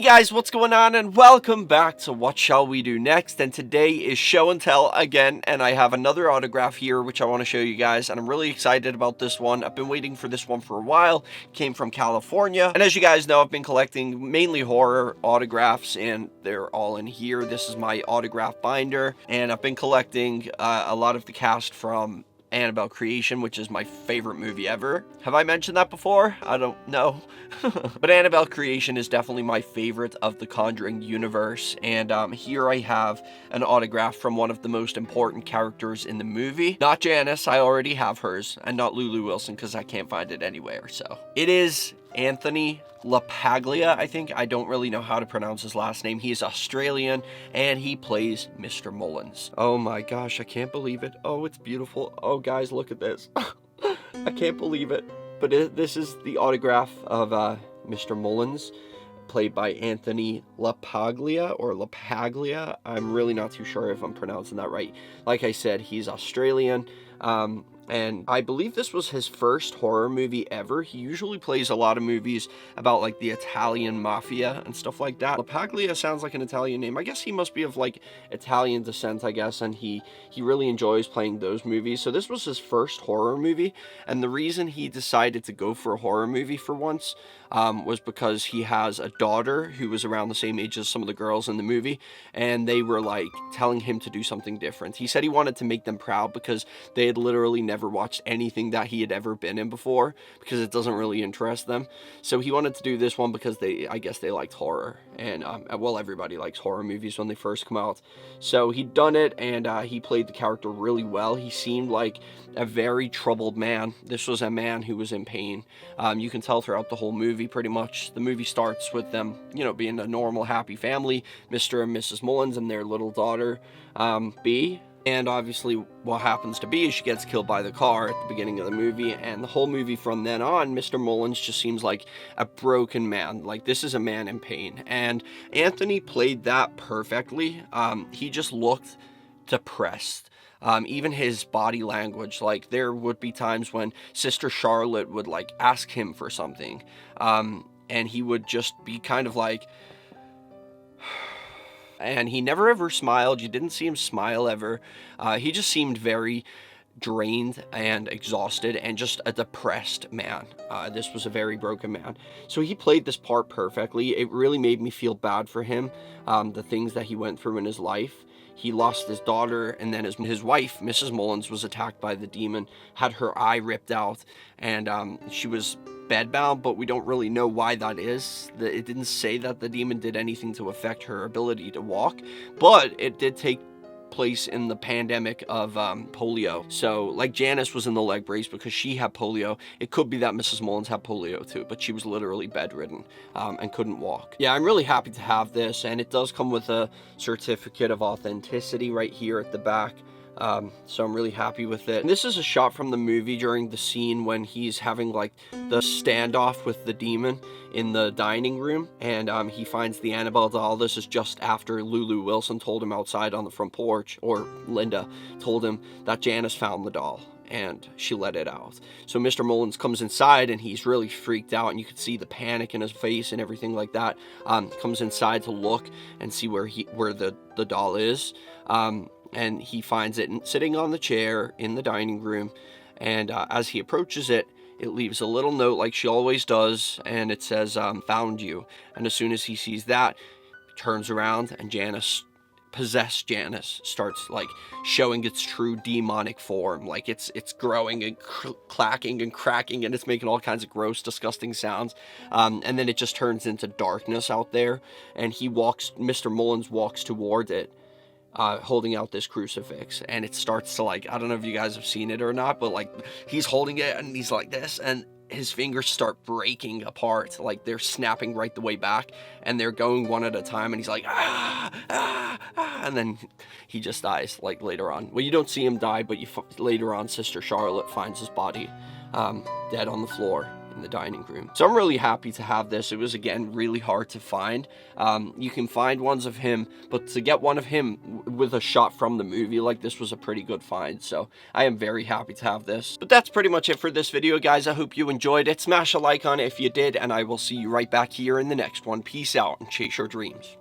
guys, what's going on, and welcome back to What Shall We Do Next. And today is show and tell again, and I have another autograph here which I want to show you guys, and I'm really excited about this one. I've been waiting for this one for a while. It came from California, and as you guys know, I've been collecting mainly horror autographs, and they're all in here. This is my autograph binder, and I've been collecting a lot of the cast from Annabelle creation, which is my favorite movie ever. Have I mentioned that before? I don't know. But Annabelle creation is definitely my favorite of the Conjuring universe, and here I have an autograph from one of the most important characters in the movie. Not Janice, I already have hers, and not Lulu Wilson because I can't find it anywhere. So it is Anthony LaPaglia, I think. I don't really know how to pronounce his last name. He's Australian, and he plays Mr. Mullins. Oh my gosh, I can't believe it. Oh, it's beautiful. Oh, guys, look at this. I can't believe it. But this is the autograph of Mr. Mullins, played by Anthony LaPaglia, or LaPaglia. I'm really not too sure if I'm pronouncing that right. Like I said, he's Australian. And I believe this was his first horror movie ever. He usually plays a lot of movies about like the Italian mafia and stuff like that. LaPaglia sounds like an Italian name. I guess he must be of like Italian descent, I guess, and he really enjoys playing those movies. So this was his first horror movie, and the reason he decided to go for a horror movie for once was because he has a daughter who was around the same age as some of the girls in the movie, and they were like telling him to do something different. He said he wanted to make them proud because they had literally never watched anything that he had ever been in before, because it doesn't really interest them. So he wanted to do this one because I guess they liked horror, and well, everybody likes horror movies when they first come out. So he'd done it, and he played the character really well. He seemed like a very troubled man. This was a man who was in pain. You can tell throughout the whole movie, pretty much. The movie starts with them, you know, being a normal, happy family, Mr. and Mrs. Mullins and their little daughter, B. And obviously what happens to B is she gets killed by the car at the beginning of the movie, and the whole movie from then on, Mr. Mullins just seems like a broken man. Like, this is a man in pain, and Anthony played that perfectly. He just looked depressed. Even his body language, like there would be times when Sister Charlotte would like ask him for something, and he would just be kind of like, and he never ever smiled. You didn't see him smile ever. He just seemed very drained and exhausted and just a depressed man. This was a very broken man. So he played this part perfectly. It really made me feel bad for him, the things that he went through in his life. He lost his daughter, and then his wife, Mrs. Mullins, was attacked by the demon, had her eye ripped out, and she was bedbound, but we don't really know why that is. It didn't say that the demon did anything to affect her ability to walk, but it did take place in the pandemic of polio. So like Janice was in the leg brace because she had polio. It could be that Mrs. Mullins had polio too, but she was literally bedridden and couldn't walk. Yeah, I'm really happy to have this, and it does come with a certificate of authenticity right here at the back. So I'm really happy with it. And this is a shot from the movie during the scene when he's having like the standoff with the demon in the dining room, and he finds the Annabelle doll. This is just after Lulu Wilson told him outside on the front porch, or Linda told him that Janice found the doll and she let it out. So Mr. Mullins comes inside, and he's really freaked out, and you can see the panic in his face and everything like that. Comes inside to look and see where the doll is. And he finds it sitting on the chair in the dining room, and as he approaches it, it leaves a little note like she always does, and it says, found you. And as soon as he sees that, he turns around, and possessed Janice starts like showing its true demonic form. Like it's growing and clacking and cracking, and it's making all kinds of gross, disgusting sounds, and then it just turns into darkness out there, and Mr. Mullins walks toward it, holding out this crucifix, and it starts to like, I don't know if you guys have seen it or not, but like he's holding it and he's like this, and his fingers start breaking apart, like they're snapping right the way back, and they're going one at a time, and he's like, and then he just dies like later on. Well, you don't see him die, but later on Sister Charlotte finds his body dead on the floor in the dining room. So I'm really happy to have this. It was, again, really hard to find. You can find ones of him, but to get one of him with a shot from the movie like this was a pretty good find. So I am very happy to have this. But that's pretty much it for this video, guys. I hope you enjoyed it. Smash a like on it if you did, and I will see you right back here in the next one. Peace out and chase your dreams.